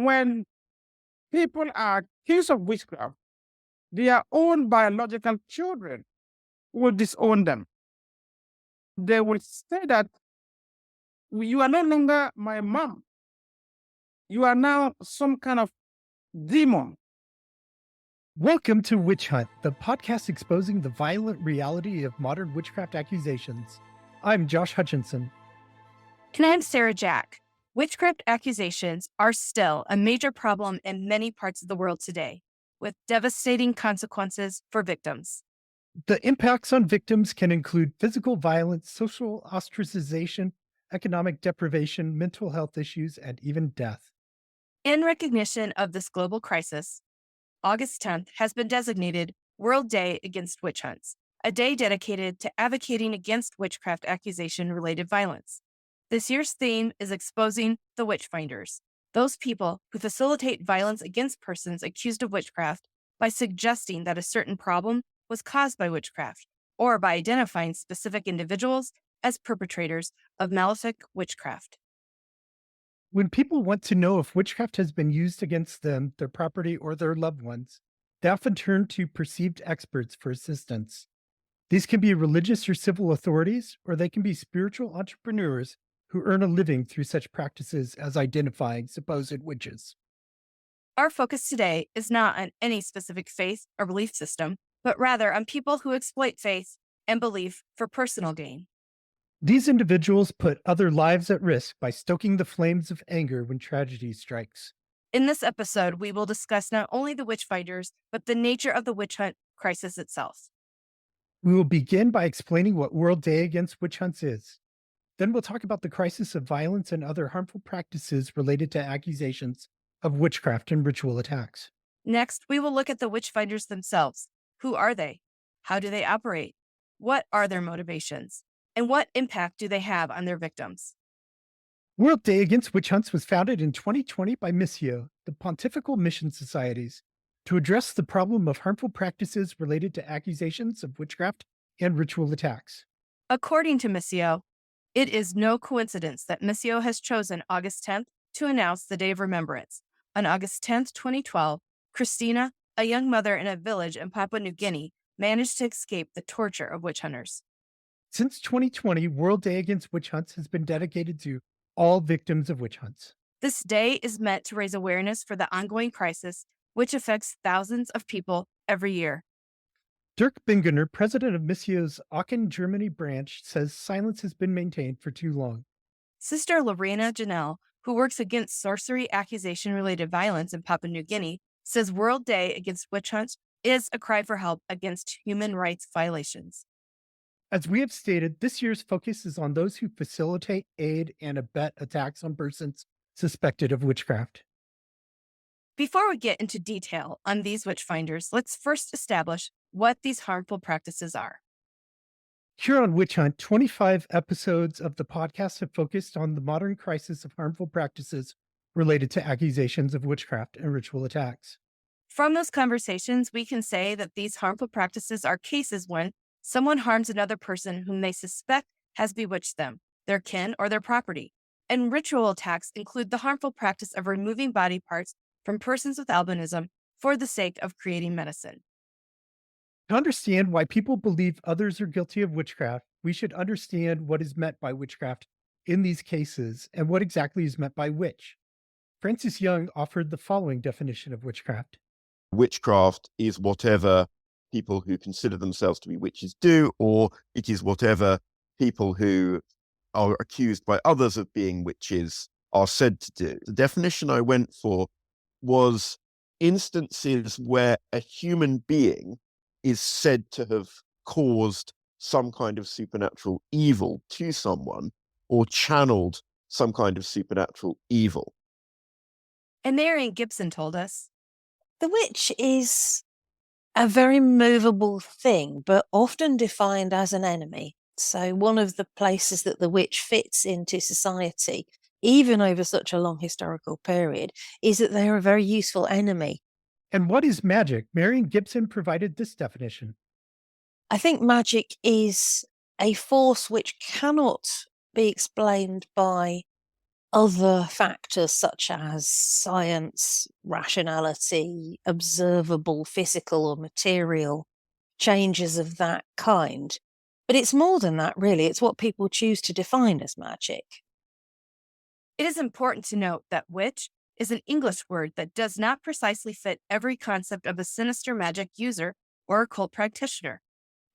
when people are accused of witchcraft, their own biological children will disown them. They will say that you are no longer my mom. You are now some kind of demon. Welcome to Witch Hunt, the podcast exposing the violent reality of modern witchcraft accusations. I'm Josh Hutchinson. And I'm Sarah Jack. Witchcraft accusations are still a major problem in many parts of the world today, with devastating consequences for victims. The impacts on victims can include physical violence, social ostracization, economic deprivation, mental health issues, and even death. In recognition of this global crisis, August 10th has been designated World Day Against Witch Hunts, a day dedicated to advocating against witchcraft accusation-related violence. This year's theme is exposing the Witchfinders, those people who facilitate violence against persons accused of witchcraft by suggesting that a certain problem was caused by witchcraft, or by identifying specific individuals as perpetrators of malefic witchcraft. When people want to know if witchcraft has been used against them, their property, or their loved ones, they often turn to perceived experts for assistance. These can be religious or civil authorities, or they can be spiritual entrepreneurs who earn a living through such practices as identifying supposed witches. Our focus today is not on any specific faith or belief system, but rather on people who exploit faith and belief for personal gain. These individuals put other lives at risk by stoking the flames of anger when tragedy strikes. In this episode, we will discuss not only the Witchfinders, but the nature of the witch hunt crisis itself. We will begin by explaining what World Day Against Witch Hunts is. Then we'll talk about the crisis of violence and other harmful practices related to accusations of witchcraft and ritual attacks. Next, we will look at the Witchfinders themselves. Who are they? How do they operate? What are their motivations? And what impact do they have on their victims? World Day Against Witch Hunts was founded in 2020 by Missio, the Pontifical Mission Societies, to address the problem of harmful practices related to accusations of witchcraft and ritual attacks. According to Missio, it is no coincidence that Missio has chosen August 10th to announce the Day of Remembrance. On August 10th, 2012, Christina, a young mother in a village in Papua New Guinea, managed to escape the torture of witch hunters. Since 2020, World Day Against Witch Hunts has been dedicated to all victims of witch hunts. This day is meant to raise awareness for the ongoing crisis, which affects thousands of people every year. Dirk Bingener, president of Missio's Aachen, Germany branch, says silence has been maintained for too long. Sister Lorena Janelle, who works against sorcery accusation-related violence in Papua New Guinea, says World Day Against Witch Hunts is a cry for help against human rights violations. As we have stated, this year's focus is on those who facilitate, aid, and abet attacks on persons suspected of witchcraft. Before we get into detail on these Witchfinders, let's first establish what these harmful practices are. Here on Witch Hunt, 25 episodes of the podcast have focused on the modern crisis of harmful practices related to accusations of witchcraft and ritual attacks. From those conversations, we can say that these harmful practices are cases when someone harms another person whom they suspect has bewitched them, their kin, or their property. And ritual attacks include the harmful practice of removing body parts from persons with albinism for the sake of creating medicine. To understand why people believe others are guilty of witchcraft, we should understand what is meant by witchcraft in these cases and what exactly is meant by witch. Francis Young offered the following definition of witchcraft. Witchcraft is whatever people who consider themselves to be witches do, or it is whatever people who are accused by others of being witches are said to do. The definition I went for was instances where a human being is said to have caused some kind of supernatural evil to someone or channeled some kind of supernatural evil. And Marian Gibson told us, the witch is a very movable thing, but often defined as an enemy. So one of the places that the witch fits into society, even over such a long historical period, is that they are a very useful enemy. And what is magic? Marian Gibson provided this definition. I think magic is a force which cannot be explained by other factors such as science, rationality, observable physical or material changes of that kind. But it's more than that, really. It's what people choose to define as magic. It is important to note that witch is an English word that does not precisely fit every concept of a sinister magic user or occult practitioner.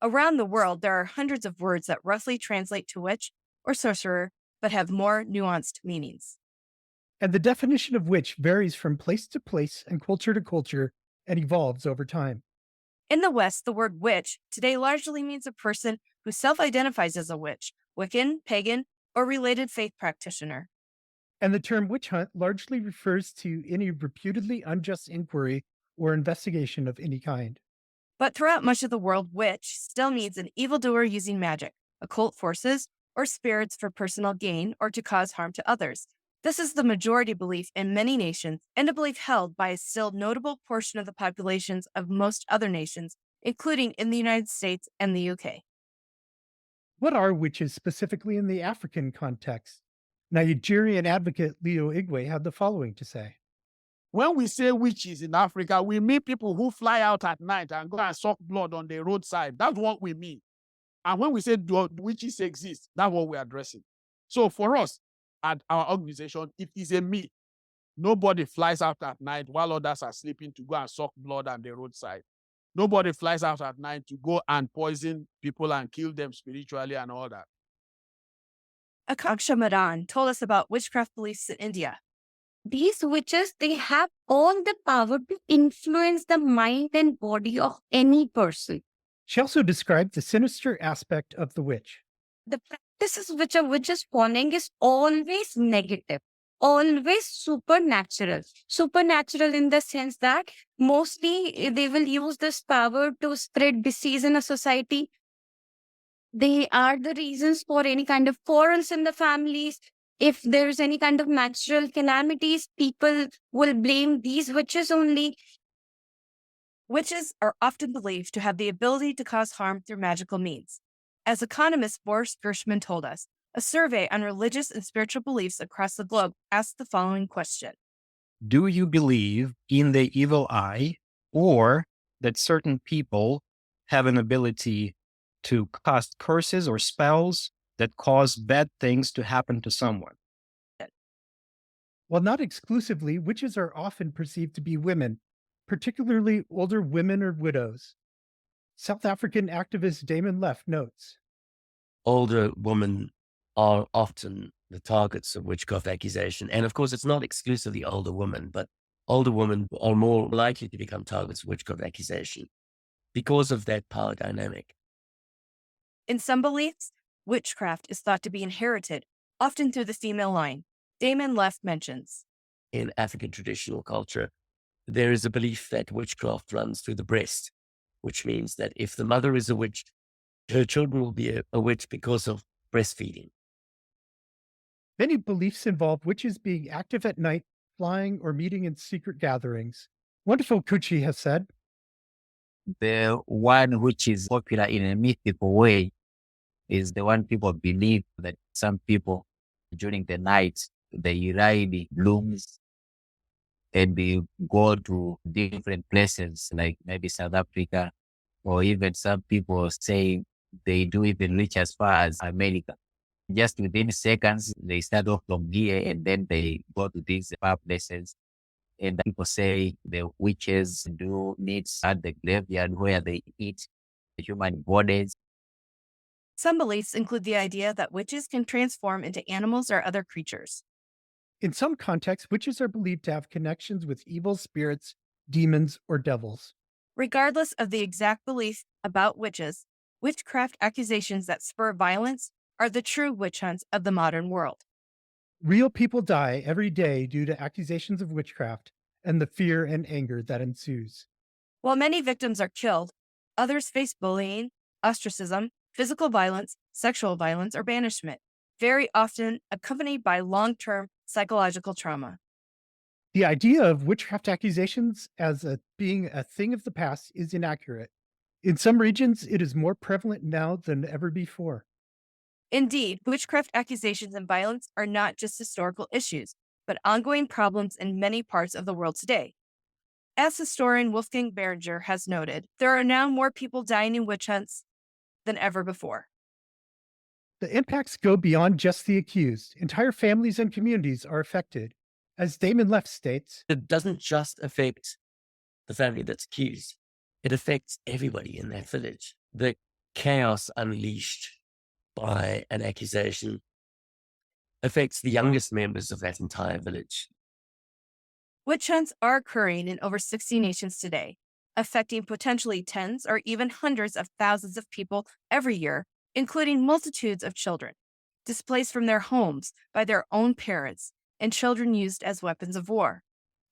Around the world, there are hundreds of words that roughly translate to witch or sorcerer, but have more nuanced meanings. And the definition of witch varies from place to place and culture to culture and evolves over time. In the West, the word witch today largely means a person who self-identifies as a witch, Wiccan, pagan, or related faith practitioner. And the term witch hunt largely refers to any reputedly unjust inquiry or investigation of any kind. But throughout much of the world, witch still means an evildoer using magic, occult forces, or spirits for personal gain or to cause harm to others. This is the majority belief in many nations and a belief held by a still notable portion of the populations of most other nations, including in the United States and the UK. What are witches specifically in the African context? Nigerian advocate Leo Igwe had the following to say. When we say witches in Africa, we mean people who fly out at night and go and suck blood on the roadside. That's what we mean. And when we say witches exist, that's what we're addressing. So for us, at our organization, it is a myth. Nobody flies out at night while others are sleeping to go and suck blood on the roadside. Nobody flies out at night to go and poison people and kill them spiritually and all that. Akaksha Madan told us about witchcraft beliefs in India. These witches, they have all the power to influence the mind and body of any person. She also described the sinister aspect of the witch. The practices which a witch is following is always negative, always supernatural. Supernatural in the sense that mostly they will use this power to spread disease in a society. They are the reasons for any kind of quarrels in the families. If there's any kind of natural calamities, people will blame these witches only. Witches are often believed to have the ability to cause harm through magical means. As economist Boris Gershman told us, a survey on religious and spiritual beliefs across the globe asked the following question. Do you believe in the evil eye, or that certain people have an ability to cast curses or spells that cause bad things to happen to someone? While not exclusively, witches are often perceived to be women, particularly older women or widows. South African activist Damon Leff notes. Older women are often the targets of witchcraft accusation. And of course, it's not exclusively older women, but older women are more likely to become targets of witchcraft accusation because of that power dynamic. In some beliefs, witchcraft is thought to be inherited, often through the female line. Damon Leff mentions. In African traditional culture, there is a belief that witchcraft runs through the breast, which means that if the mother is a witch, her children will be a witch because of breastfeeding. Many beliefs involve witches being active at night, flying, or meeting in secret gatherings. Wonderful Kuchi has said, the one which is popular in a mythical way is the one people believe that some people during the night, they ride blooms and they go to different places like maybe South Africa, or even some people say they do even reach as far as America. Just within seconds, they start off from here and then they go to these far places. And people say the witches do meets at the graveyard where they eat the human bodies. Some beliefs include the idea that witches can transform into animals or other creatures. In some contexts, witches are believed to have connections with evil spirits, demons, or devils. Regardless of the exact belief about witches, witchcraft accusations that spur violence are the true witch hunts of the modern world. Real people die every day due to accusations of witchcraft and the fear and anger that ensues. While many victims are killed, others face bullying, ostracism, physical violence, sexual violence, or banishment, very often accompanied by long-term psychological trauma. The idea of witchcraft accusations as being a thing of the past is inaccurate. In some regions, it is more prevalent now than ever before. Indeed, witchcraft accusations and violence are not just historical issues, but ongoing problems in many parts of the world today. As historian Wolfgang Behringer has noted, there are now more people dying in witch hunts than ever before. The impacts go beyond just the accused. Entire families and communities are affected. As Damon Leff states, It doesn't just affect the family that's accused. It affects everybody in that village. The chaos unleashed by an accusation affects the youngest members of that entire village. Witch hunts are occurring in over 60 nations today, affecting potentially tens or even hundreds of thousands of people every year, including multitudes of children, displaced from their homes by their own parents, and children used as weapons of war.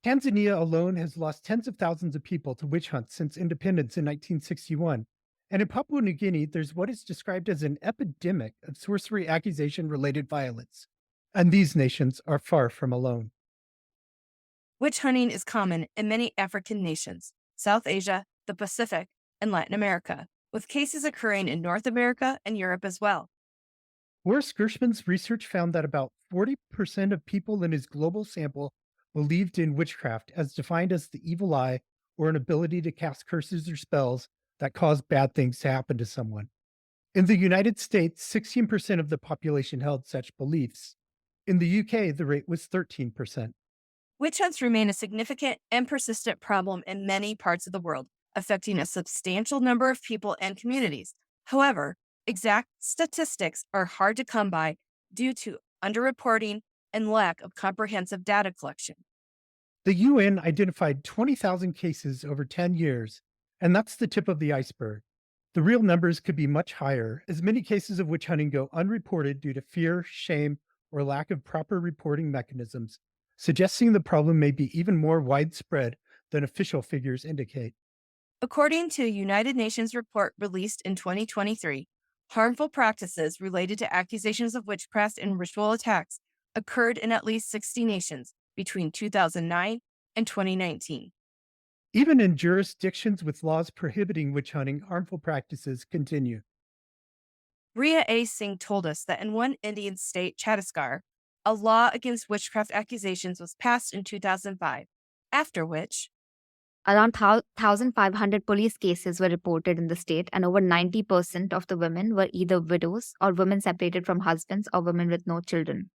Tanzania alone has lost tens of thousands of people to witch hunts since independence in 1961. And in Papua New Guinea, there's what is described as an epidemic of sorcery accusation-related violence. And these nations are far from alone. Witch hunting is common in many African nations, South Asia, the Pacific, and Latin America, with cases occurring in North America and Europe as well. Boris Gershman's research found that about 40% of people in his global sample believed in witchcraft as defined as the evil eye or an ability to cast curses or spells that cause bad things to happen to someone. In the United States, 16% of the population held such beliefs. In the UK, the rate was 13%. Witch hunts remain a significant and persistent problem in many parts of the world, affecting a substantial number of people and communities. However, exact statistics are hard to come by due to underreporting and lack of comprehensive data collection. The UN identified 20,000 cases over 10 years, and that's the tip of the iceberg. The real numbers could be much higher, as many cases of witch hunting go unreported due to fear, shame, or lack of proper reporting mechanisms, suggesting the problem may be even more widespread than official figures indicate. According to a United Nations report released in 2023, harmful practices related to accusations of witchcraft and ritual attacks occurred in at least 60 nations between 2009 and 2019. Even in jurisdictions with laws prohibiting witch hunting, harmful practices continue. Ria A. Singh told us that in one Indian state, Chhattisgarh, a law against witchcraft accusations was passed in 2005, after which around 1,500 police cases were reported in the state, and over 90% of the women were either widows or women separated from husbands or women with no children.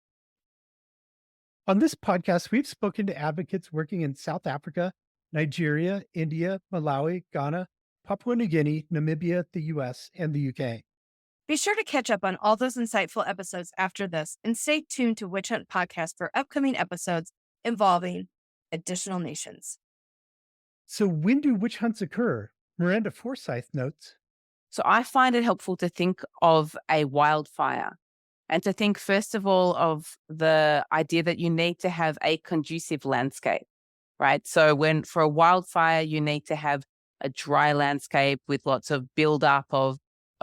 On this podcast, we've spoken to advocates working in South Africa, Nigeria, India, Malawi, Ghana, Papua New Guinea, Namibia, the US, and the UK. Be sure to catch up on all those insightful episodes after this and stay tuned to Witch Hunt Podcast for upcoming episodes involving additional nations. So when do witch hunts occur? Miranda Forsyth notes. So I find it helpful to think of a wildfire and to think, first of all, of the idea that you need to have a conducive landscape, right? So when for a wildfire, you need to have a dry landscape with lots of buildup of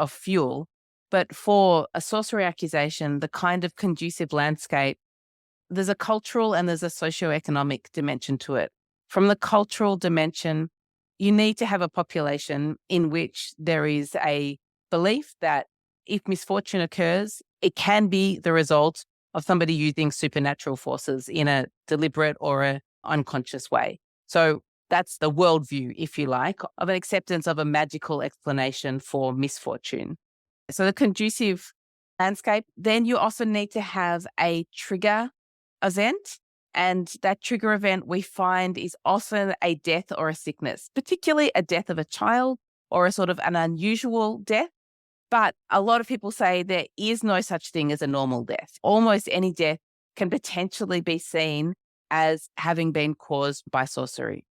fuel. But for a sorcery accusation, the kind of conducive landscape, there's a cultural and there's a socioeconomic dimension to it. From the cultural dimension, you need to have a population in which there is a belief that if misfortune occurs, it can be the result of somebody using supernatural forces in a deliberate or an unconscious way. So that's the worldview, if you like, of an acceptance of a magical explanation for misfortune. So the conducive landscape, then you also need to have a trigger event. And that trigger event we find is often a death or a sickness, particularly a death of a child or a sort of an unusual death. But a lot of people say there is no such thing as a normal death. Almost any death can potentially be seen as having been caused by sorcery.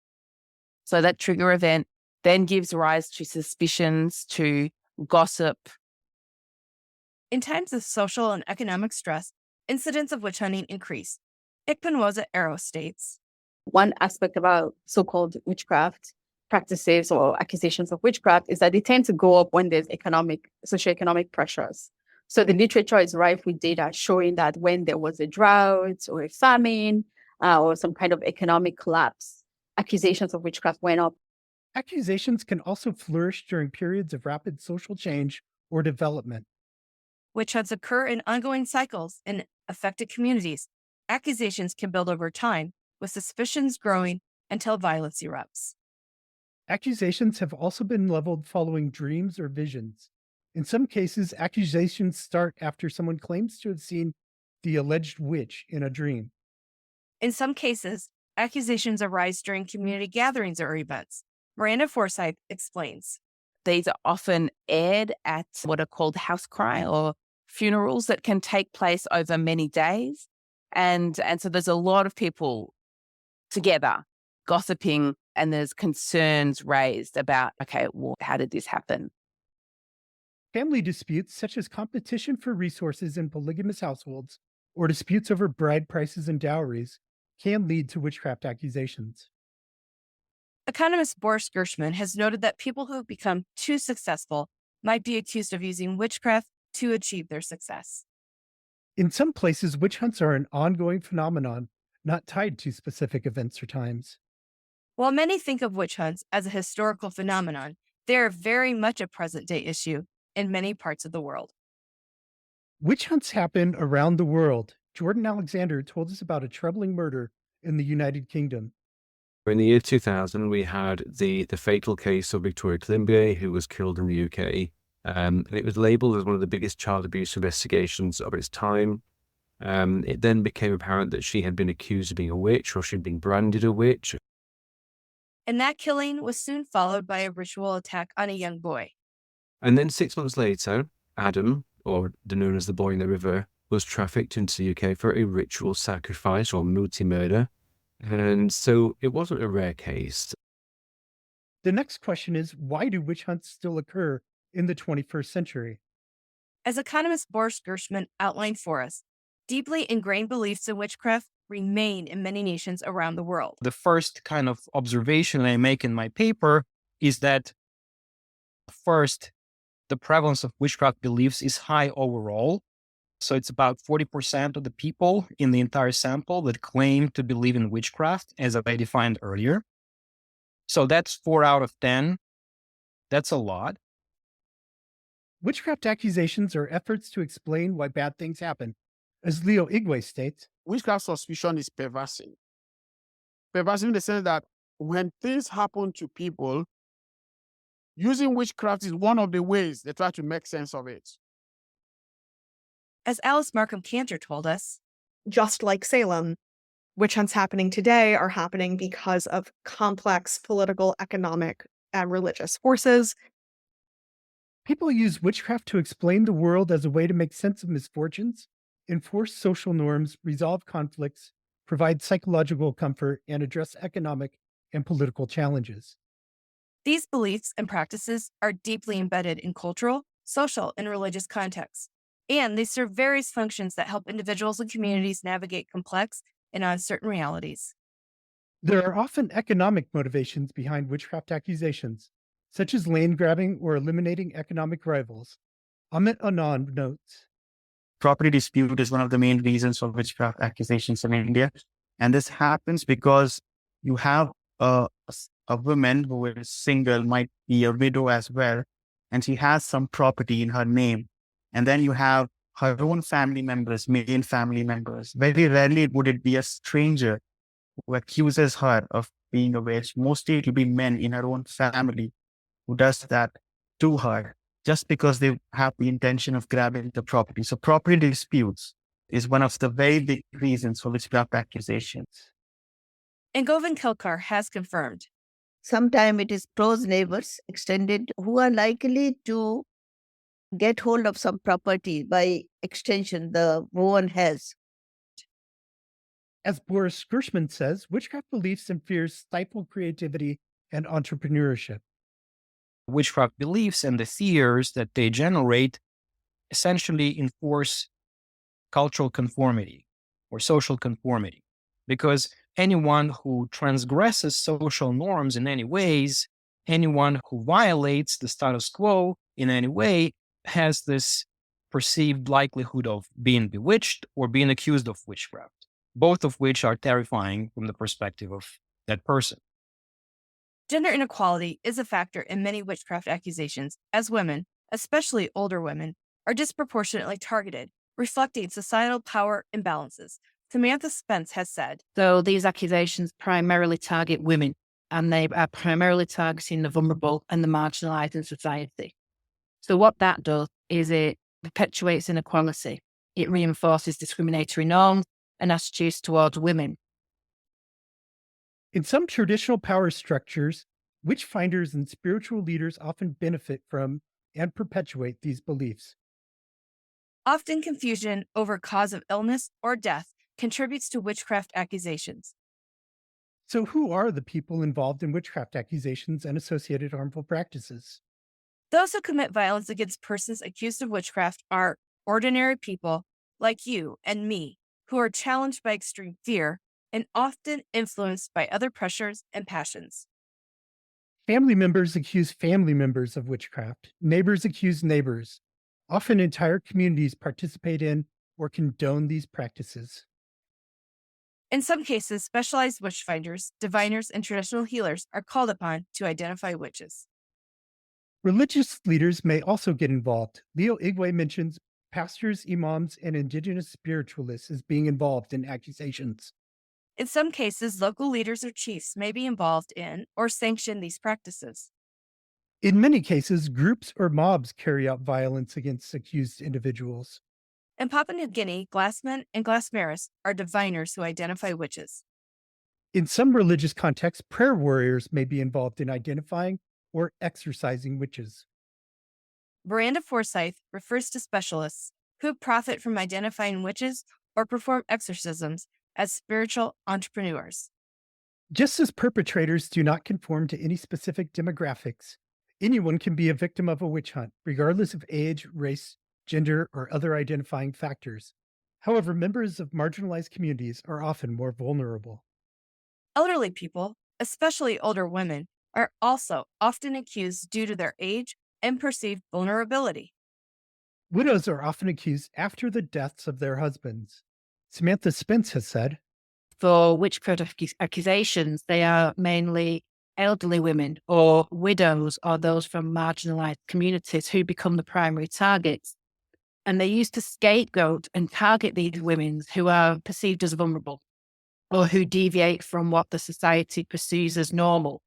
So that trigger event then gives rise to suspicions, to gossip. In times of social and economic stress, incidents of witch hunting increase. Ikpenwoza Arrow states, one aspect about so-called witchcraft practices or accusations of witchcraft is that they tend to go up when there's socioeconomic pressures. So the literature is rife with data showing that when there was a drought or a famine or some kind of economic collapse, accusations of witchcraft went up. Accusations can also flourish during periods of rapid social change or development. Witch hunts occur in ongoing cycles in affected communities. Accusations can build over time, with suspicions growing until violence erupts. Accusations have also been leveled following dreams or visions. In some cases, accusations start after someone claims to have seen the alleged witch in a dream. In some cases, accusations arise during community gatherings or events. Miranda Forsyth explains. These are often aired at what are called house cry or funerals that can take place over many days. And so there's a lot of people together gossiping, and there's concerns raised about, okay, well, how did this happen? Family disputes, such as competition for resources in polygamous households or disputes over bride prices and dowries, can lead to witchcraft accusations. Economist Boris Gershman has noted that people who become too successful might be accused of using witchcraft to achieve their success. In some places, witch hunts are an ongoing phenomenon, not tied to specific events or times. While many think of witch hunts as a historical phenomenon, they are very much a present-day issue in many parts of the world. Witch hunts happen around the world. Jordan Alexander told us about a troubling murder in the United Kingdom. In the year 2000, we had the fatal case of Victoria Climbié, who was killed in the UK. And it was labelled as one of the biggest child abuse investigations of its time. It then became apparent that she had been accused of being a witch, or she'd been branded a witch. And that killing was soon followed by a ritual attack on a young boy. And then 6 months later, Adam, or known as the boy in the river, was trafficked into the UK for a ritual sacrifice or multi-murder. And so it wasn't a rare case. The next question is, why do witch hunts still occur in the 21st century? As economist Boris Gershman outlined for us, deeply ingrained beliefs in witchcraft remain in many nations around the world. The first kind of observation I make in my paper is that first, the prevalence of witchcraft beliefs is high overall. So it's about 40% of the people in the entire sample that claim to believe in witchcraft, as I defined earlier. So that's 4 out of 10. That's a lot. Witchcraft accusations are efforts to explain why bad things happen. As Leo Igwe states, Witchcraft suspicion is pervasive. Pervasive in the sense that when things happen to people, using witchcraft is one of the ways they try to make sense of it. As Alice Markham Cantor told us, just like Salem, witch hunts happening today are happening because of complex political, economic, and religious forces. people use witchcraft to explain the world as a way to make sense of misfortunes, enforce social norms, resolve conflicts, provide psychological comfort, and address economic and political challenges. These beliefs and practices are deeply embedded in cultural, social, and religious contexts, and they serve various functions that help individuals and communities navigate complex and uncertain realities. There are often economic motivations behind witchcraft accusations, such as land grabbing or eliminating economic rivals. Amit Anand notes, property dispute is one of the main reasons for witchcraft accusations in India. And this happens because you have a woman who is single, might be a widow as well, and she has some property in her name. And then you have her own family members, main family members. Very rarely would it be a stranger who accuses her of being a witch. Mostly it will be men in her own family who does that to her, just because they have the intention of grabbing the property. So property disputes is one of the very big reasons for witchcraft accusations. And Govind Kelkar has confirmed. Sometimes it is close neighbors, extended, who are likely to get hold of some property by extension the woman has. As Boris Gershman says, witchcraft beliefs and fears stifle creativity and entrepreneurship. Witchcraft beliefs and the fears that they generate essentially enforce cultural conformity or social conformity, because anyone who transgresses social norms in any ways, anyone who violates the status quo in any way, has this perceived likelihood of being bewitched or being accused of witchcraft, both of which are terrifying from the perspective of that person. Gender inequality is a factor in many witchcraft accusations, as women, especially older women, are disproportionately targeted, reflecting societal power imbalances. Samantha Spence has said, So these accusations primarily target women, and they are primarily targeting the vulnerable and the marginalized in society. So what that does is it perpetuates inequality. It reinforces discriminatory norms and attitudes towards women. In some traditional power structures, witchfinders and spiritual leaders often benefit from and perpetuate these beliefs. often confusion over cause of illness or death contributes to witchcraft accusations. So, who are the people involved in witchcraft accusations and associated harmful practices? Those who commit violence against persons accused of witchcraft are ordinary people like you and me, who are challenged by extreme fear and often influenced by other pressures and passions. Family members accuse family members of witchcraft. Neighbors accuse neighbors. Often, entire communities participate in or condone these practices. In some cases, specialized witchfinders, diviners, and traditional healers are called upon to identify witches. Religious leaders may also get involved. Leo Igwe mentions pastors, imams, and indigenous spiritualists as being involved in accusations. In some cases, local leaders or chiefs may be involved in or sanction these practices. In many cases, groups or mobs carry out violence against accused individuals. In Papua New Guinea, glassmen and glassmaris are diviners who identify witches. In some religious contexts, prayer warriors may be involved in identifying or exorcising witches. Miranda Forsyth refers to specialists who profit from identifying witches or perform exorcisms as spiritual entrepreneurs. Just as perpetrators do not conform to any specific demographics, anyone can be a victim of a witch hunt, regardless of age, race, gender, or other identifying factors. However, members of marginalized communities are often more vulnerable. Elderly people, especially older women, are also often accused due to their age and perceived vulnerability. Widows are often accused after the deaths of their husbands. Samantha Spence has said, For witchcraft accusations, they are mainly elderly women or widows or those from marginalized communities who become the primary targets. And they used to scapegoat and target these women who are perceived as vulnerable or who deviate from what the society perceives as normal.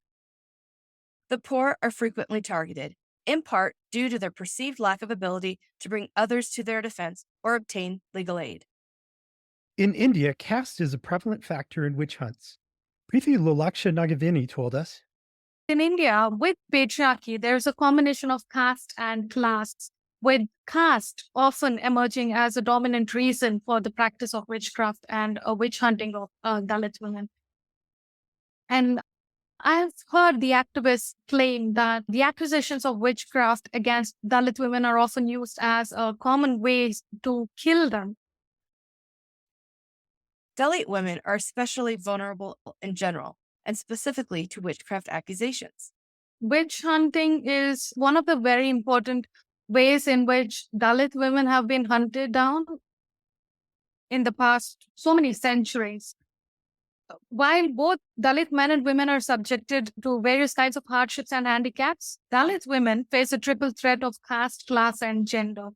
The poor are frequently targeted, in part due to their perceived lack of ability to bring others to their defense or obtain legal aid. in India, caste is a prevalent factor in witch hunts. Preeti Lolaksha Nagavini told us, In India, with patriarchy, there's a combination of caste and class, with caste often emerging as a dominant reason for the practice of witchcraft and witch hunting of Dalit women. And I've heard the activists claim that the accusations of witchcraft against Dalit women are often used as a common ways to kill them. Dalit women are especially vulnerable in general, and specifically to witchcraft accusations. Witch hunting is one of the very important ways in which Dalit women have been hunted down in the past so many centuries. While both Dalit men and women are subjected to various kinds of hardships and handicaps, Dalit women face a triple threat of caste, class, and gender.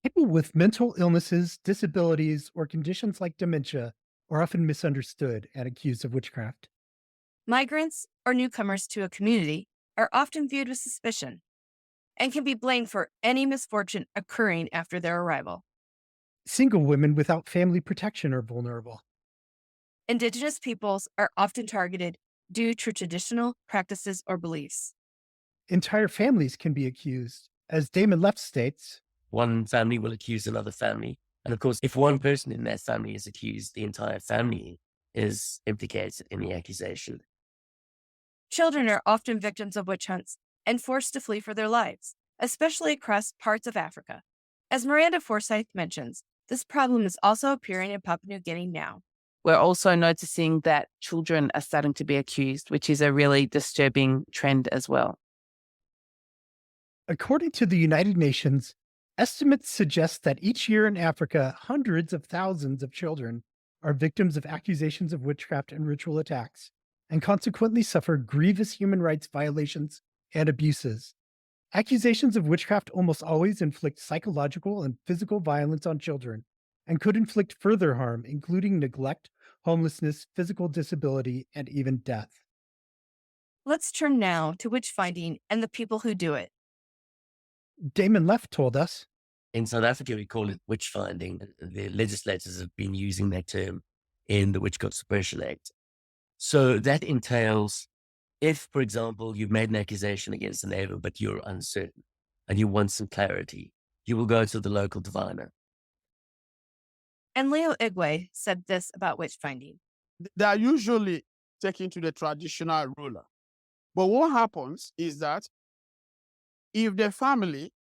people with mental illnesses, disabilities, or conditions like dementia are often misunderstood and accused of witchcraft. Migrants or newcomers to a community are often viewed with suspicion and can be blamed for any misfortune occurring after their arrival. Single women without family protection are vulnerable. Indigenous peoples are often targeted due to traditional practices or beliefs. Entire families can be accused. As Damon Left states, One family will accuse another family. And of course, if one person in that family is accused, the entire family is implicated in the accusation. Children are often victims of witch hunts and forced to flee for their lives, especially across parts of Africa. As Miranda Forsyth mentions, this problem is also appearing in Papua New Guinea now. We're also noticing that children are starting to be accused, which is a really disturbing trend as well. according to the United Nations, estimates suggest that each year in Africa, hundreds of thousands of children are victims of accusations of witchcraft and ritual attacks, and consequently suffer grievous human rights violations and abuses. Accusations of witchcraft almost always inflict psychological and physical violence on children and could inflict further harm, including neglect, homelessness, physical disability, and even death. Let's turn now to witch finding and the people who do it. Damon Leff told us. In South Africa, we call it witch finding. The legislators have been using that term in the Witchcraft Suppression Act. So that entails if, for example, you've made an accusation against a neighbor, but you're uncertain and you want some clarity, you will go to the local diviner. And Leo Igwe said this about witch finding. They are usually taken to the traditional ruler. But what happens is that if the family,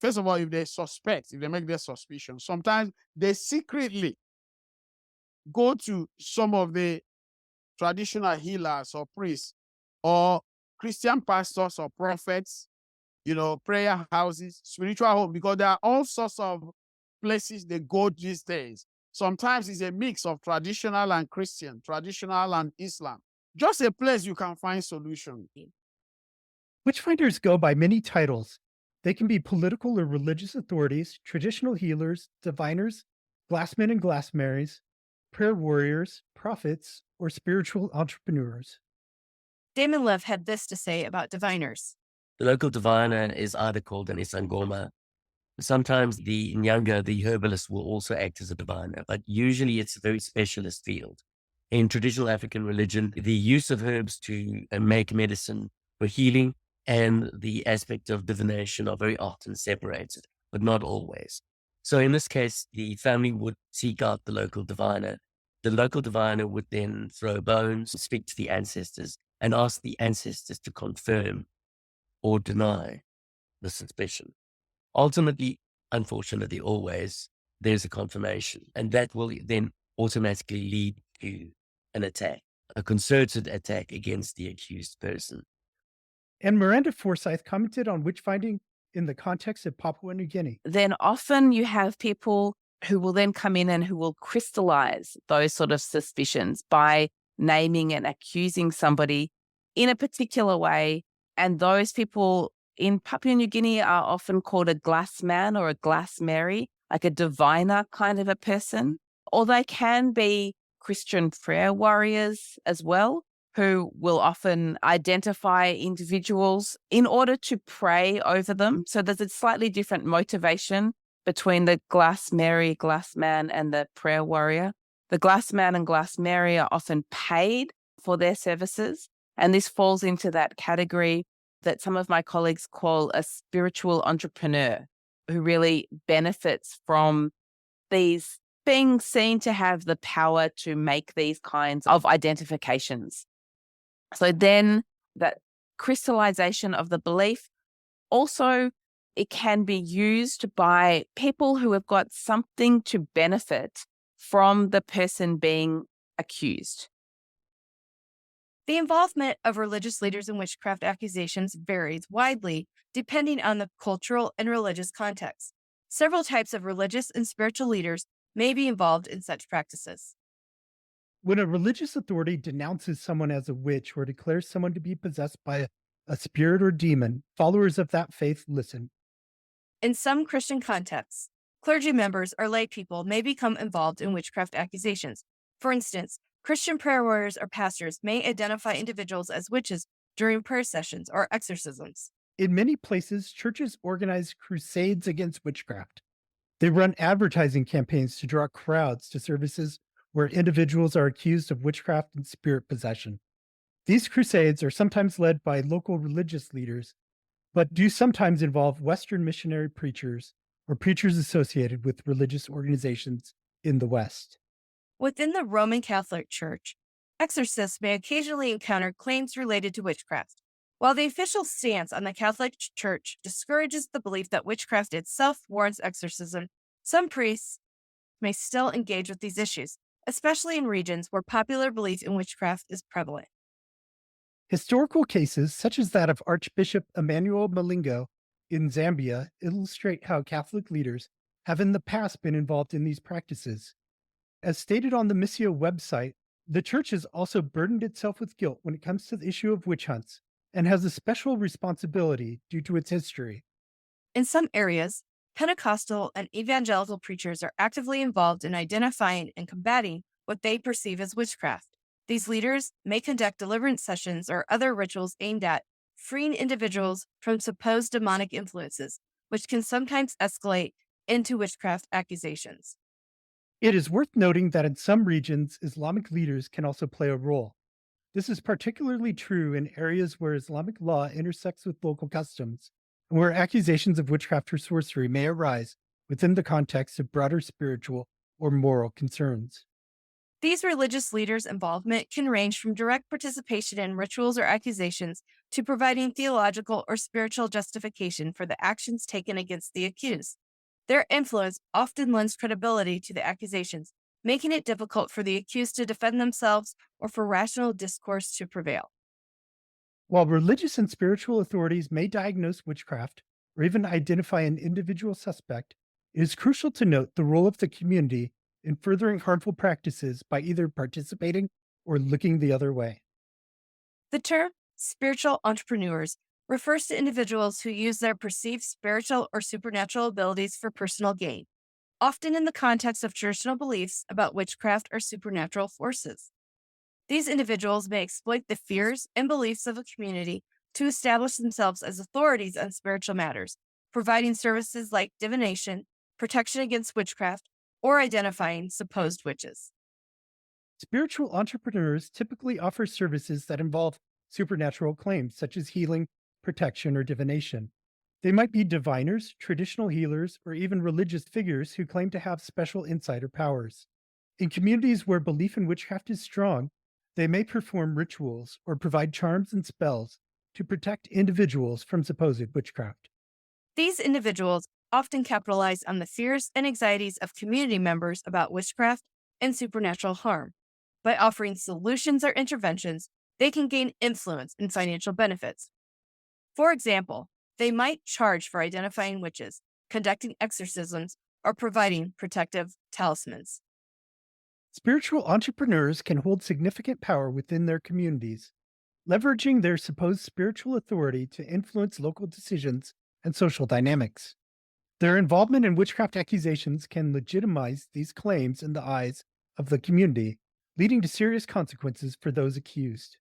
first of all, if they suspect, if they make their suspicion, sometimes they secretly go to some of the traditional healers or priests or Christian pastors or prophets, prayer houses, spiritual home, because there are all sorts of places they go these days. Sometimes it's a mix of traditional and Christian, traditional and Islam. Just a place you can find solution. Witchfinders go by many titles. They can be political or religious authorities, traditional healers, diviners, glassmen and glassmaries, prayer warriors, prophets, or spiritual entrepreneurs. Damon Leff had this to say about diviners. The local diviner is either called an isangoma. Sometimes the Nyanga, the herbalist, will also act as a diviner, but usually it's a very specialist field. In traditional African religion, the use of herbs to make medicine for healing and the aspect of divination are very often separated, but not always. So in this case, the family would seek out the local diviner. The local diviner would then throw bones, speak to the ancestors, and ask the ancestors to confirm or deny the suspicion. Ultimately, unfortunately, always, there's a confirmation, and that will then automatically lead to an attack, a concerted attack against the accused person. And Miranda Forsyth commented on witch-finding in the context of Papua New Guinea. Then often you have people who will then come in and who will crystallize those sort of suspicions by naming and accusing somebody in a particular way. And those people in Papua New Guinea are often called a glass man or a glass Mary, like a diviner kind of a person. Or they can be Christian prayer warriors as well, who will often identify individuals in order to pray over them. So there's a slightly different motivation between the glass Mary, glass man, and the prayer warrior. The glass man and glass Mary are often paid for their services. And this falls into that category that some of my colleagues call a spiritual entrepreneur, who really benefits from these being seen to have the power to make these kinds of identifications. So then that crystallization of the belief, also it can be used by people who have got something to benefit from the person being accused. The involvement of religious leaders in witchcraft accusations varies widely depending on the cultural and religious context. Several types of religious and spiritual leaders may be involved in such practices. When a religious authority denounces someone as a witch or declares someone to be possessed by a spirit or demon, followers of that faith listen. In some Christian contexts, clergy members or lay people may become involved in witchcraft accusations. For instance, Christian prayer warriors or pastors may identify individuals as witches during prayer sessions or exorcisms. In many places, churches organize crusades against witchcraft. They run advertising campaigns to draw crowds to services where individuals are accused of witchcraft and spirit possession. These crusades are sometimes led by local religious leaders, but do sometimes involve Western missionary preachers or preachers associated with religious organizations in the West. Within the Roman Catholic Church, exorcists may occasionally encounter claims related to witchcraft. While the official stance on the Catholic Church discourages the belief that witchcraft itself warrants exorcism, some priests may still engage with these issues, especially in regions where popular belief in witchcraft is prevalent. Historical cases, such as that of Archbishop Emmanuel Malingo in Zambia, illustrate how Catholic leaders have in the past been involved in these practices. As stated on the Missio website, the Church has also burdened itself with guilt when it comes to the issue of witch hunts, and has a special responsibility due to its history. In some areas, Pentecostal and evangelical preachers are actively involved in identifying and combating what they perceive as witchcraft. These leaders may conduct deliverance sessions or other rituals aimed at freeing individuals from supposed demonic influences, which can sometimes escalate into witchcraft accusations. It is worth noting that in some regions, Islamic leaders can also play a role. This is particularly true in areas where Islamic law intersects with local customs, and where accusations of witchcraft or sorcery may arise within the context of broader spiritual or moral concerns. These religious leaders' involvement can range from direct participation in rituals or accusations to providing theological or spiritual justification for the actions taken against the accused. Their influence often lends credibility to the accusations, making it difficult for the accused to defend themselves or for rational discourse to prevail. While religious and spiritual authorities may diagnose witchcraft or even identify an individual suspect, it is crucial to note the role of the community in furthering harmful practices by either participating or looking the other way. The term spiritual entrepreneurs refers to individuals who use their perceived spiritual or supernatural abilities for personal gain, often in the context of traditional beliefs about witchcraft or supernatural forces. These individuals may exploit the fears and beliefs of a community to establish themselves as authorities on spiritual matters, providing services like divination, protection against witchcraft, or identifying supposed witches. Spiritual entrepreneurs typically offer services that involve supernatural claims, such as healing, protection, or divination. They might be diviners, traditional healers, or even religious figures who claim to have special insight or powers. In communities where belief in witchcraft is strong, they may perform rituals or provide charms and spells to protect individuals from supposed witchcraft. These individuals often capitalize on the fears and anxieties of community members about witchcraft and supernatural harm. By offering solutions or interventions, they can gain influence and financial benefits. For example, they might charge for identifying witches, conducting exorcisms, or providing protective talismans. Spiritual entrepreneurs can hold significant power within their communities, leveraging their supposed spiritual authority to influence local decisions and social dynamics. Their involvement in witchcraft accusations can legitimize these claims in the eyes of the community, leading to serious consequences for those accused.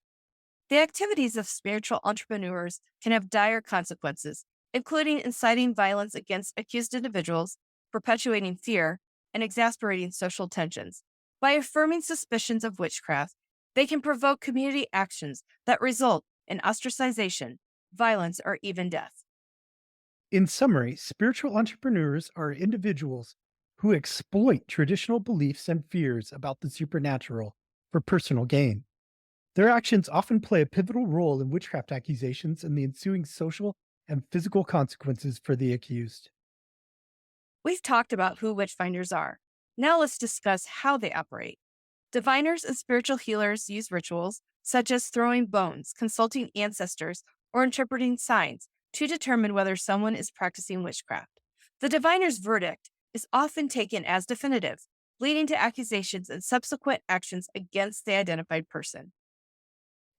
The activities of spiritual entrepreneurs can have dire consequences, including inciting violence against accused individuals, perpetuating fear, and exasperating social tensions. By affirming suspicions of witchcraft, they can provoke community actions that result in ostracization, violence, or even death. In summary, spiritual entrepreneurs are individuals who exploit traditional beliefs and fears about the supernatural for personal gain. Their actions often play a pivotal role in witchcraft accusations and the ensuing social and physical consequences for the accused. We've talked about who Witchfinders are. Now let's discuss how they operate. Diviners and spiritual healers use rituals, such as throwing bones, consulting ancestors, or interpreting signs, to determine whether someone is practicing witchcraft. The diviner's verdict is often taken as definitive, leading to accusations and subsequent actions against the identified person.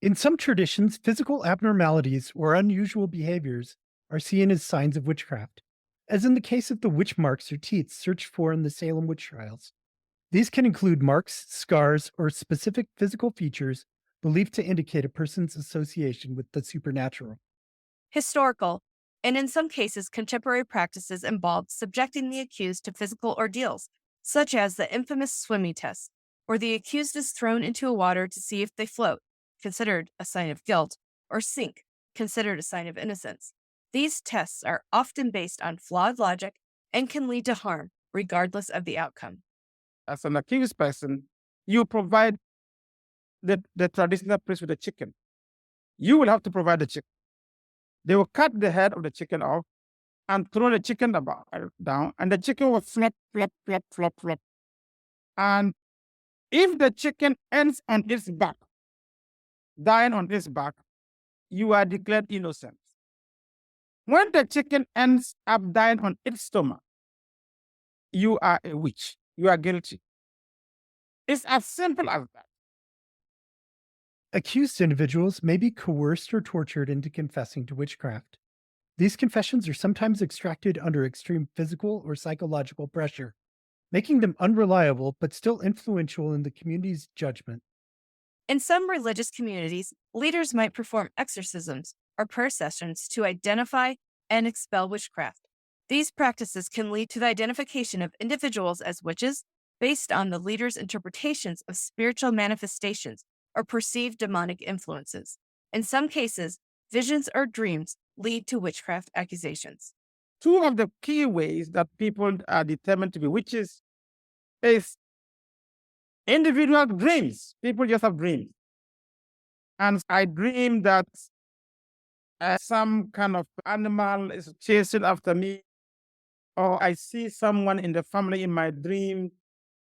In some traditions, physical abnormalities or unusual behaviors are seen as signs of witchcraft, as in the case of the witch marks or teeth searched for in the Salem witch trials. These can include marks, scars, or specific physical features believed to indicate a person's association with the supernatural. Historical, and in some cases contemporary practices involve subjecting the accused to physical ordeals, such as the infamous swimming test, where the accused is thrown into a water to see if they float, considered a sign of guilt, or sink, considered a sign of innocence. These tests are often based on flawed logic and can lead to harm, regardless of the outcome. As an accused person, you provide the traditional priest with a chicken. You will have to provide the chicken. They will cut the head of the chicken off and throw the chicken down, and the chicken will flap, flap, flap, flap, flap. And if the chicken ends on its back, dying on its back, you are declared innocent. When the chicken ends up dying on its stomach, you are a witch. You are guilty. It's as simple as that. Accused individuals may be coerced or tortured into confessing to witchcraft. These confessions are sometimes extracted under extreme physical or psychological pressure, making them unreliable but still influential in the community's judgment. In some religious communities, leaders might perform exorcisms or prayer sessions to identify and expel witchcraft. These practices can lead to the identification of individuals as witches based on the leader's interpretations of spiritual manifestations or perceived demonic influences. In some cases, visions or dreams lead to witchcraft accusations. Two of the key ways that people are determined to be witches is individual dreams. People just have dreams. And I dream that some kind of animal is chasing after me, or I see someone in the family in my dream,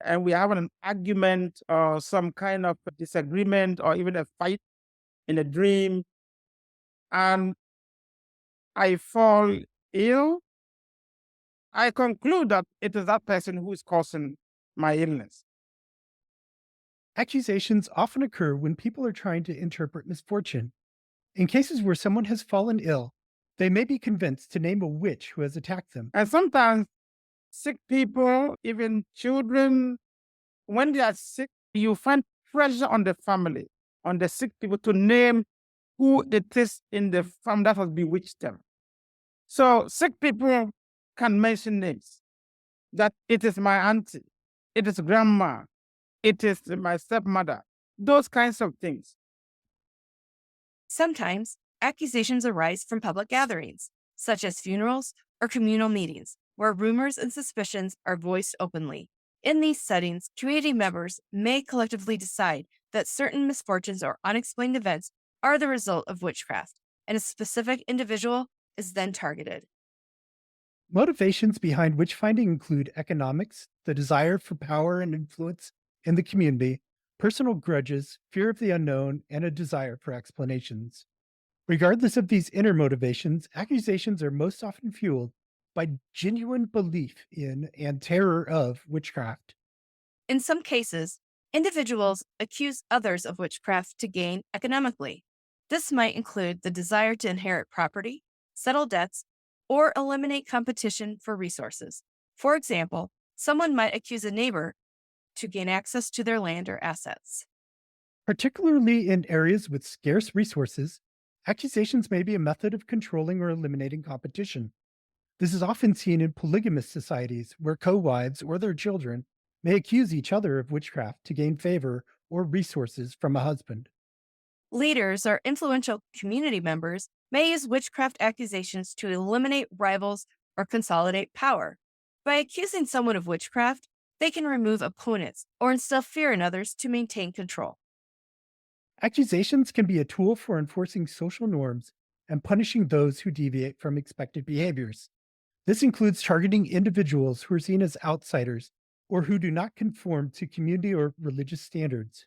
and we're having an argument or some kind of disagreement or even a fight in a dream, and I fall ill. I conclude that it is that person who is causing my illness. Accusations often occur when people are trying to interpret misfortune. In cases where someone has fallen ill, they may be convinced to name a witch who has attacked them. And sometimes sick people, even children, when they are sick, you find pressure on the family, on the sick people to name who it is in the family that has bewitched them. So sick people can mention names, that it is my auntie, it is grandma, it is my stepmother, those kinds of things. Sometimes accusations arise from public gatherings, such as funerals or communal meetings, where rumors and suspicions are voiced openly. In these settings, community members may collectively decide that certain misfortunes or unexplained events are the result of witchcraft, and a specific individual is then targeted. Motivations behind witch finding include economics, the desire for power and influence in the community, personal grudges, fear of the unknown, and a desire for explanations. Regardless of these inner motivations, accusations are most often fueled by genuine belief in and terror of witchcraft. In some cases, individuals accuse others of witchcraft to gain economically. This might include the desire to inherit property, settle debts, or eliminate competition for resources. For example, someone might accuse a neighbor to gain access to their land or assets. Particularly in areas with scarce resources, accusations may be a method of controlling or eliminating competition. This is often seen in polygamous societies where co-wives or their children may accuse each other of witchcraft to gain favor or resources from a husband. Leaders or influential community members may use witchcraft accusations to eliminate rivals or consolidate power. By accusing someone of witchcraft, they can remove opponents or instill fear in others to maintain control. Accusations can be a tool for enforcing social norms and punishing those who deviate from expected behaviors. This includes targeting individuals who are seen as outsiders or who do not conform to community or religious standards.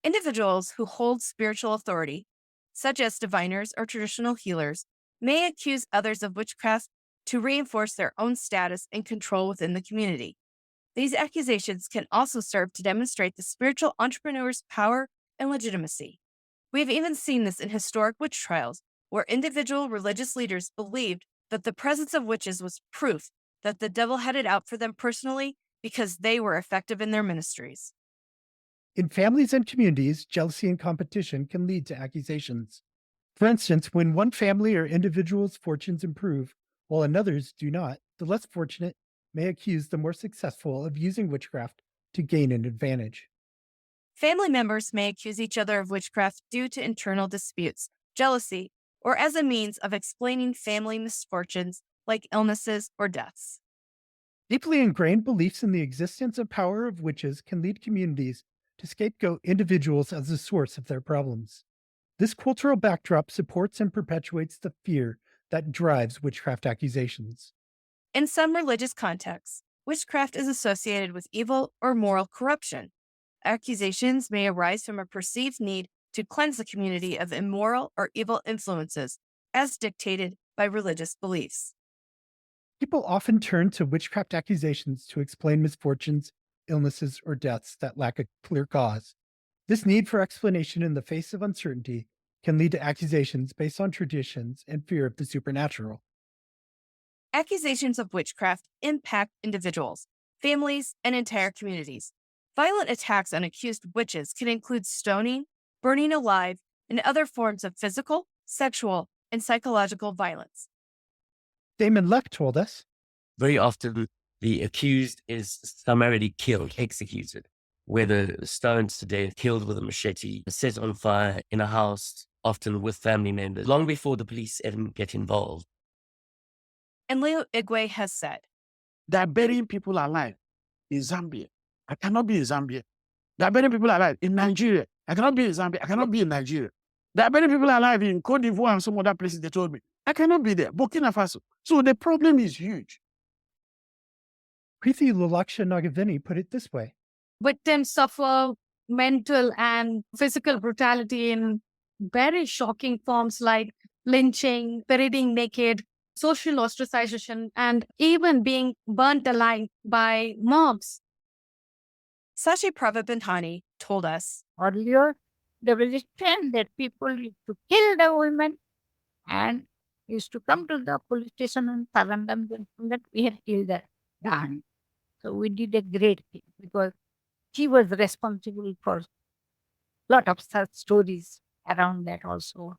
Individuals who hold spiritual authority, such as diviners or traditional healers, may accuse others of witchcraft to reinforce their own status and control within the community. These accusations can also serve to demonstrate the spiritual entrepreneur's power and legitimacy. We have even seen this in historic witch trials, where individual religious leaders believed that the presence of witches was proof that the devil had it out for them personally because they were effective in their ministries. In families and communities, jealousy and competition can lead to accusations. For instance, when one family or individual's fortunes improve while another's do not, the less fortunate may accuse the more successful of using witchcraft to gain an advantage. Family members may accuse each other of witchcraft due to internal disputes, jealousy, or as a means of explaining family misfortunes like illnesses or deaths. Deeply ingrained beliefs in the existence and power of witches can lead communities to scapegoat individuals as the source of their problems. This cultural backdrop supports and perpetuates the fear that drives witchcraft accusations. In some religious contexts, witchcraft is associated with evil or moral corruption. Accusations may arise from a perceived need to cleanse the community of immoral or evil influences, as dictated by religious beliefs. People often turn to witchcraft accusations to explain misfortunes, illnesses, or deaths that lack a clear cause. This need for explanation in the face of uncertainty can lead to accusations based on traditions and fear of the supernatural. Accusations of witchcraft impact individuals, families, and entire communities. Violent attacks on accused witches can include stoning, burning alive, and other forms of physical, sexual, and psychological violence. Damon Leck told us, very often the accused is summarily killed, executed, whether stoned to death, killed with a machete, set on fire in a house, often with family members, long before the police even get involved. And Leo Igwe has said, They're burying people alive in Zambia. I cannot be in Zambia. They're burying people alive in Nigeria. I cannot be in Zambia. I cannot be in Nigeria. They're burying people alive in Cote d'Ivoire and some other places, they told me. I cannot be there. Burkina Faso. So the problem is huge. Preeti Lulaksha Nagavini put it this way. Victims suffer mental and physical brutality in very shocking forms like lynching, parading naked, social ostracization, and even being burnt alive by mobs. Sashi Pravabinhani told us, earlier, there was a trend that people used to kill the women and used to come to the police station and surrender them that we had killed the man. So we did a great thing because she was responsible for a lot of such stories around that also.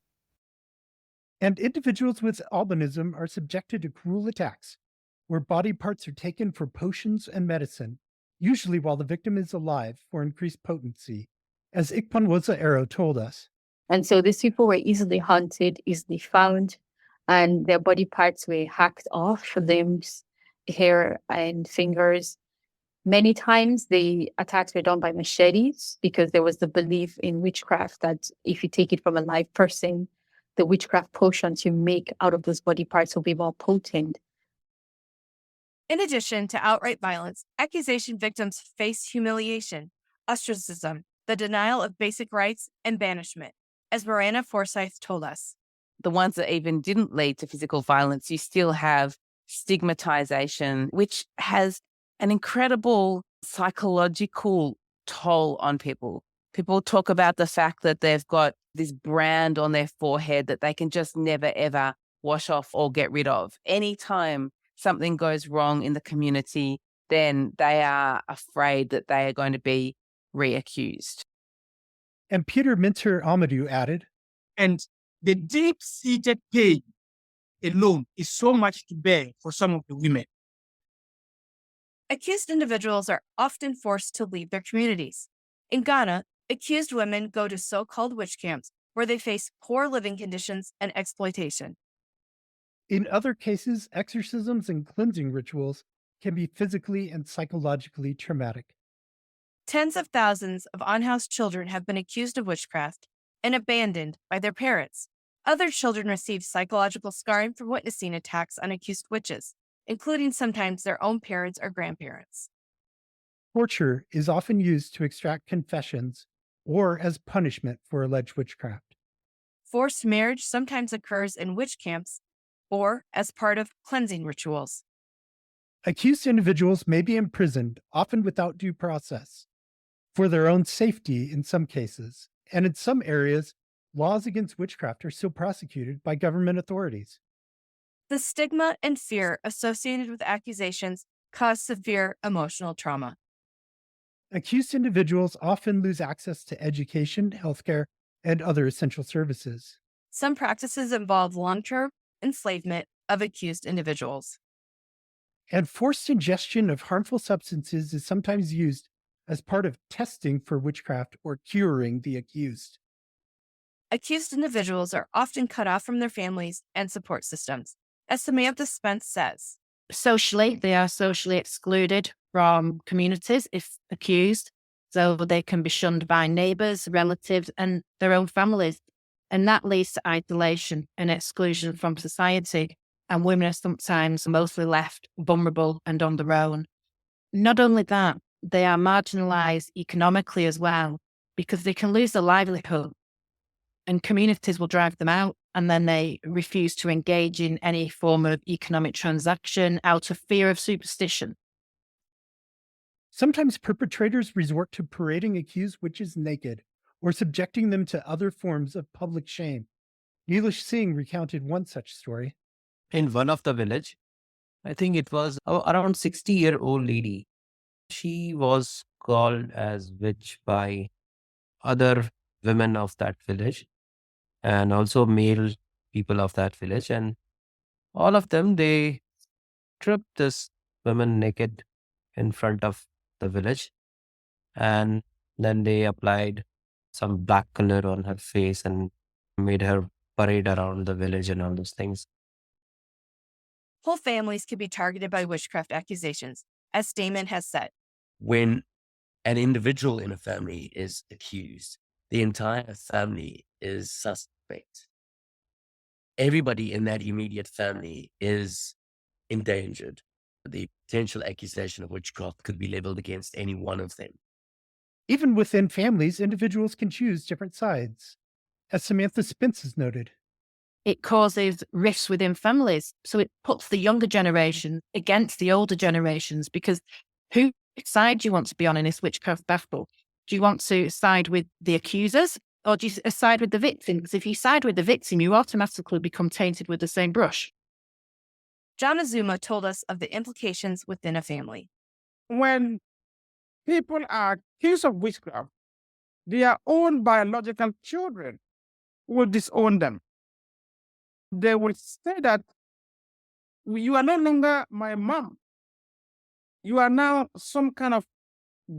And individuals with albinism are subjected to cruel attacks, where body parts are taken for potions and medicine, usually while the victim is alive for increased potency, as Ikpanwoza Arrow told us. And so these people were easily hunted, easily found, and their body parts were hacked off, limbs, hair, and fingers. Many times the attacks were done by machetes because there was the belief in witchcraft that if you take it from a live person, the witchcraft potions you make out of those body parts will be more potent. In addition to outright violence, accusation victims face humiliation, ostracism, the denial of basic rights, and banishment, as Miranda Forsyth told us. The ones that even didn't lead to physical violence, you still have stigmatization, which has an incredible psychological toll on people. People talk about the fact that they've got this brand on their forehead that they can just never, ever wash off or get rid of. Anytime something goes wrong in the community, then they are afraid that they are going to be reaccused. And Peter Minter Amadou added, and the deep-seated pain alone is so much to bear for some of the women. Accused individuals are often forced to leave their communities. In Ghana, accused women go to so-called witch camps where they face poor living conditions and exploitation. In other cases, exorcisms and cleansing rituals can be physically and psychologically traumatic. Tens of thousands of unhoused children have been accused of witchcraft and abandoned by their parents. Other children receive psychological scarring from witnessing attacks on accused witches, including sometimes their own parents or grandparents. Torture is often used to extract confessions or as punishment for alleged witchcraft. Forced marriage sometimes occurs in witch camps or as part of cleansing rituals. Accused individuals may be imprisoned, often without due process, for their own safety in some cases, and in some areas, laws against witchcraft are still prosecuted by government authorities. The stigma and fear associated with accusations cause severe emotional trauma. Accused individuals often lose access to education, healthcare, and other essential services. Some practices involve long-term enslavement of accused individuals. And forced ingestion of harmful substances is sometimes used as part of testing for witchcraft or curing the accused. Accused individuals are often cut off from their families and support systems. As Samantha Spence says, socially, they are socially excluded from communities if accused, so they can be shunned by neighbours, relatives, and their own families. And that leads to isolation and exclusion from society. And women are sometimes mostly left vulnerable and on their own. Not only that, they are marginalised economically as well, because they can lose their livelihood and communities will drive them out, and then they refuse to engage in any form of economic transaction out of fear of superstition. Sometimes perpetrators resort to parading accused witches naked or subjecting them to other forms of public shame. Neelish Singh recounted one such story. In one of the village, I think it was around 60-year-old lady. She was called as witch by other women of that village and also male people of that village. And all of them, they stripped this woman naked in front of the village. And then they applied some black color on her face and made her parade around the village and all those things. Whole families can be targeted by witchcraft accusations, as Damon has said. When an individual in a family is accused, the entire family is suspect. Everybody in that immediate family is endangered. The potential accusation of witchcraft could be leveled against any one of them. Even within families, individuals can choose different sides. As Samantha Spence has noted, it causes rifts within families. So it puts the younger generation against the older generations, because whose side do you want to be on in this witchcraft battle? Do you want to side with the accusers, or do you side with the victim? Because if you side with the victim, you automatically become tainted with the same brush. John Azuma told us of the implications within a family. When people are accused of witchcraft, their own biological children will disown them. They will say that you are no longer my mom. You are now some kind of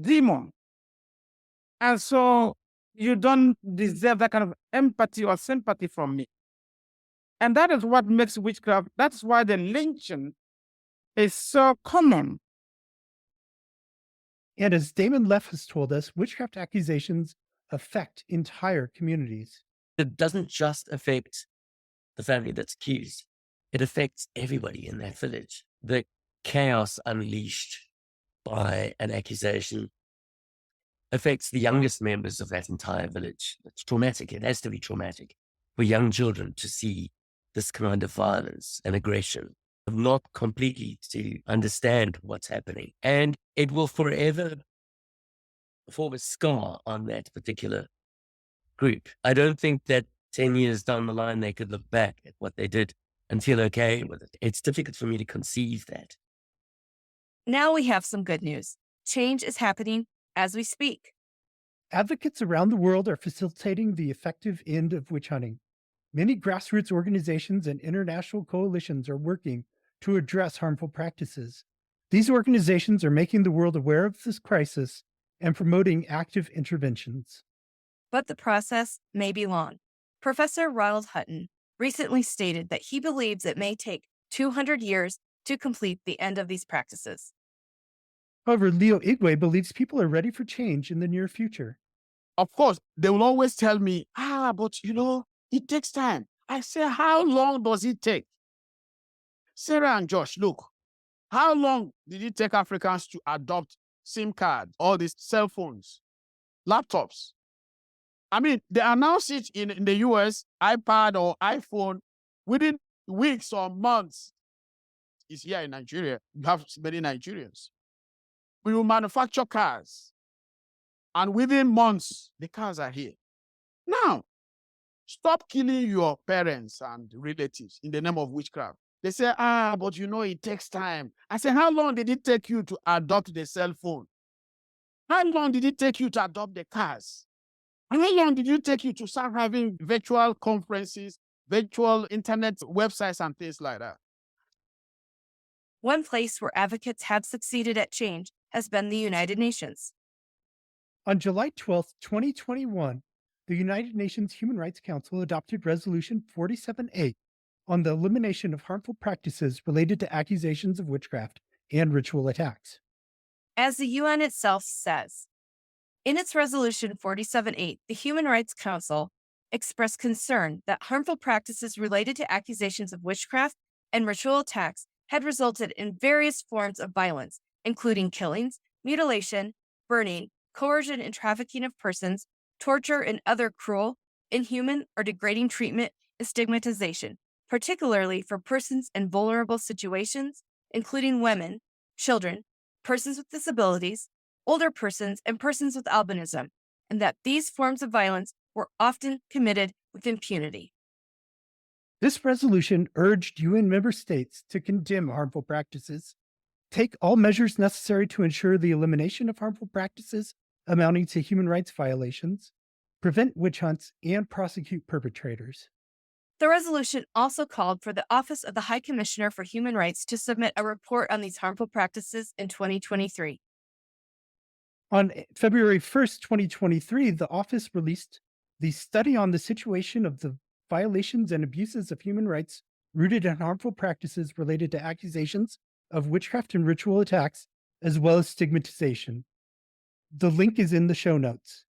demon. And so you don't deserve that kind of empathy or sympathy from me. And that is what makes witchcraft, that's why the lynching is so common. And as Damon Leff has told us, witchcraft accusations affect entire communities. It doesn't just affect the family that's accused. It affects everybody in that village. The chaos unleashed by an accusation affects the youngest members of that entire village. It's traumatic. It has to be traumatic for young children to see this kind of violence and aggression, not completely to understand what's happening. And it will forever form a scar on that particular group. I don't think that 10 years down the line, they could look back at what they did and feel okay with it. It's difficult for me to conceive that. Now we have some good news. Change is happening as we speak. Advocates around the world are facilitating the effective end of witch hunting. Many grassroots organizations and international coalitions are working to address harmful practices. These organizations are making the world aware of this crisis and promoting active interventions. But the process may be long. Professor Ronald Hutton recently stated that he believes it may take 200 years to complete the end of these practices. However, Leo Igwe believes people are ready for change in the near future. Of course, they will always tell me, but it takes time. I say, how long does it take? Sarah and Josh, look, how long did it take Africans to adopt SIM cards, all these cell phones, laptops? I mean, they announce it in the US, iPad or iPhone, within weeks or months. It's here in Nigeria. You have many Nigerians. We will manufacture cars, and within months, the cars are here. Now, stop killing your parents and relatives in the name of witchcraft. They say, but it takes time. I say, how long did it take you to adopt the cell phone? How long did it take you to adopt the cars? And how long did it take you to start having virtual conferences, virtual internet websites, and things like that? One place where advocates have succeeded at change has been the United Nations. On July 12, 2021, the United Nations Human Rights Council adopted Resolution 47A on the elimination of harmful practices related to accusations of witchcraft and ritual attacks. As the UN itself says, in its Resolution 47.8, the Human Rights Council expressed concern that harmful practices related to accusations of witchcraft and ritual attacks had resulted in various forms of violence, including killings, mutilation, burning, coercion and trafficking of persons, torture and other cruel, inhuman, or degrading treatment and stigmatization, particularly for persons in vulnerable situations, including women, children, persons with disabilities, older persons, and persons with albinism, and that these forms of violence were often committed with impunity. This resolution urged UN member states to condemn harmful practices, take all measures necessary to ensure the elimination of harmful practices amounting to human rights violations, prevent witch hunts, and prosecute perpetrators. The resolution also called for the Office of the High Commissioner for Human Rights to submit a report on these harmful practices in 2023. On February 1st, 2023, the office released the study on the situation of the violations and abuses of human rights rooted in harmful practices related to accusations of witchcraft and ritual attacks, as well as stigmatization. The link is in the show notes.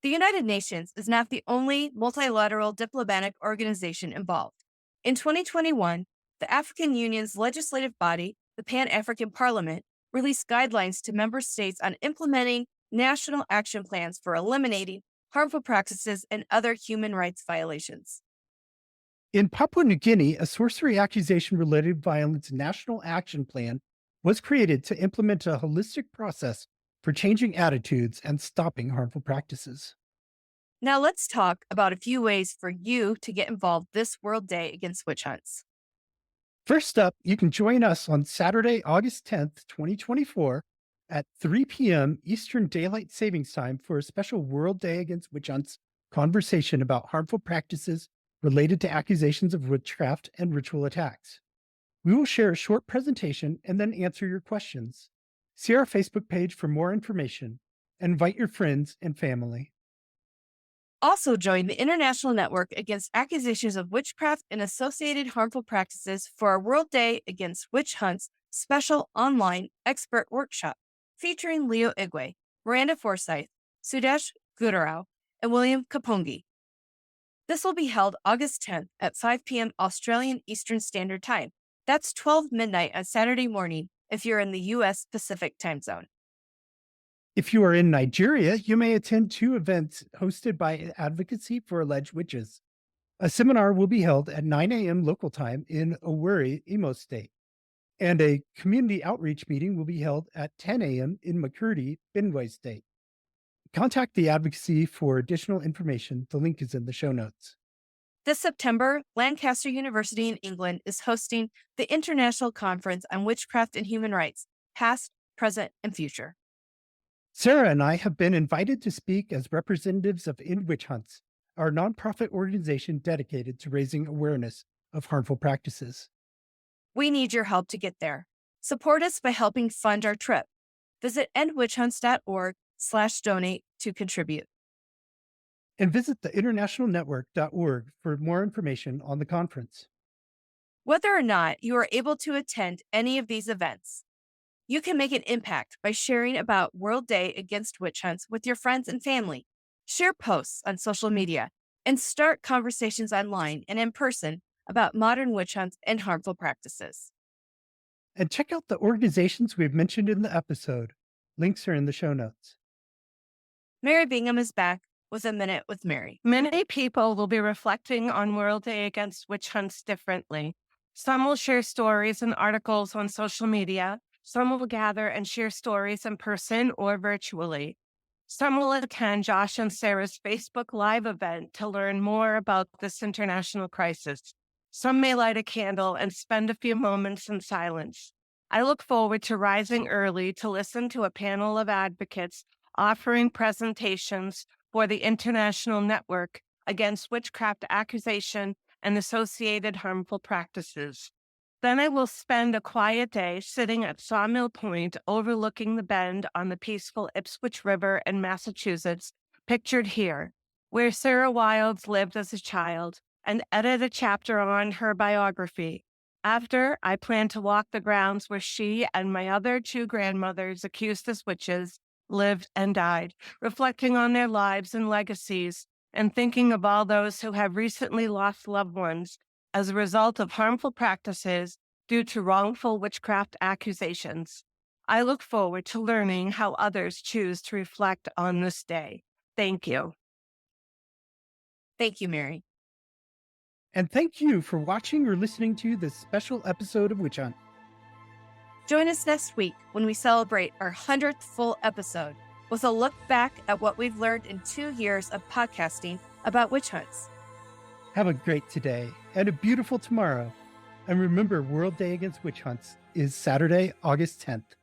The United Nations is not the only multilateral diplomatic organization involved. In 2021, the African Union's legislative body, the Pan-African Parliament, released guidelines to member states on implementing national action plans for eliminating harmful practices and other human rights violations. In Papua New Guinea, a sorcery accusation-related violence national action plan was created to implement a holistic process for changing attitudes and stopping harmful practices. Now let's talk about a few ways for you to get involved this World Day Against Witch Hunts. First up, you can join us on Saturday, August 10th, 2024 at 3 p.m. Eastern Daylight Savings Time for a special World Day Against Witch Hunts conversation about harmful practices related to accusations of witchcraft and ritual attacks. We will share a short presentation and then answer your questions. See our Facebook page for more information and invite your friends and family. Also join the International Network Against Accusations of Witchcraft and Associated Harmful Practices for our World Day Against Witch Hunts special online expert workshop featuring Leo Igwe, Miranda Forsyth, Sudesh Gururao, and William Kapongi. This will be held August 10th at 5 p.m. Australian Eastern Standard Time. That's 12 midnight on Saturday morning if you're in the U.S. Pacific time zone. If you are in Nigeria, you may attend 2 events hosted by Advocacy for Alleged Witches. A seminar will be held at 9 a.m. local time in Owerri, Imo State, and a community outreach meeting will be held at 10 a.m. in Makurdi, Benue State. Contact the Advocacy for additional information. The link is in the show notes. This September, Lancaster University in England is hosting the International Conference on Witchcraft and Human Rights, Past, Present, and Future. Sarah and I have been invited to speak as representatives of End Witch Hunts, our nonprofit organization dedicated to raising awareness of harmful practices. We need your help to get there. Support us by helping fund our trip. Visit endwitchhunts.org/donate to contribute. And visit the internationalnetwork.org for more information on the conference. Whether or not you are able to attend any of these events, you can make an impact by sharing about World Day Against Witch Hunts with your friends and family. Share posts on social media and start conversations online and in person about modern witch hunts and harmful practices. And check out the organizations we've mentioned in the episode. Links are in the show notes. Mary Bingham is back with a Minute with Mary. Many people will be reflecting on World Day Against Witch Hunts differently. Some will share stories and articles on social media. Some will gather and share stories in person or virtually. Some will attend Josh and Sarah's Facebook Live event to learn more about this international crisis. Some may light a candle and spend a few moments in silence. I look forward to rising early to listen to a panel of advocates offering presentations for the International Network Against Witchcraft Accusation and Associated Harmful Practices. Then I will spend a quiet day sitting at Sawmill Point overlooking the bend on the peaceful Ipswich River in Massachusetts, pictured here, where Sarah Wilds lived as a child, and edit a chapter on her biography. After, I plan to walk the grounds where she and my other 2 grandmothers accused as witches lived and died, reflecting on their lives and legacies, and thinking of all those who have recently lost loved ones as a result of harmful practices due to wrongful witchcraft accusations. I look forward to learning how others choose to reflect on this day. Thank you. Thank you, Mary. And thank you for watching or listening to this special episode of Witch Hunt. Join us next week when we celebrate our 100th full episode. with a look back at what we've learned in 2 years of podcasting about witch hunts. Have a great today and a beautiful tomorrow. And remember, World Day Against Witch Hunts is Saturday, August 10th.